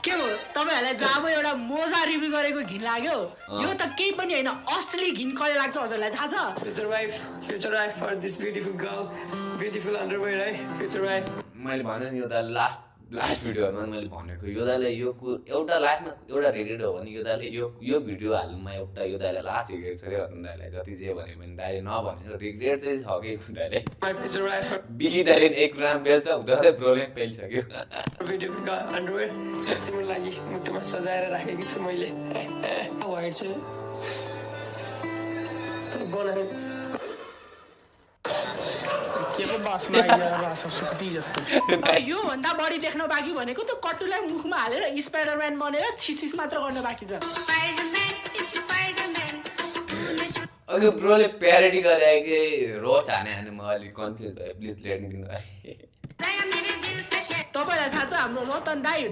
के हो तपाईहरुलाई जब एउटा मोजा रिभ्यू गरेको घिन लाग्यो यो त केही पनि हैन असली घिन कहिले लाग्छ हजुरलाई थाहा छ Future wife for this beautiful girl, beautiful underwear, right? Future wife. मैले भने नि यो त लास्ट भिडियोमा मैले भनेको यो दाइले यो एउटा लाइफमा एउटा रिग्रेट हो भने यो दाइले यो भिडियो हाल्नुमा एउटा यो दाइले लास्ट रिग्रेट छ क्या दाइले जति जे भने पनि दाइले नभनेको रिग्रेट चाहिँ छ कि दाइले My future wife for बिकी दाइले एक राम बेल्छ हुँदै प्रब्लम पेलिसक्यो beautiful girl underwear. तिम्रो लागि मुटुमा सजाएर राखेकी छु मैले. White चाहिँ बनाए के को बसमा आइया सुक्टी जस्तो यो भन्दा बढी देख्न बाँकी भनेको त्यो कट्टुलाई मुखमा हालेर स्पाइडरम्यान बनेर छिसिस मात्र गर्न बाँकी छ अघि ब्रोले प्यारोडी गरे कि रोज हाने म अलिक कन्फ्युज भएँ प्लिज लेट मी नो तपाईलाई थाहा छ हाम्रो रतन दाइ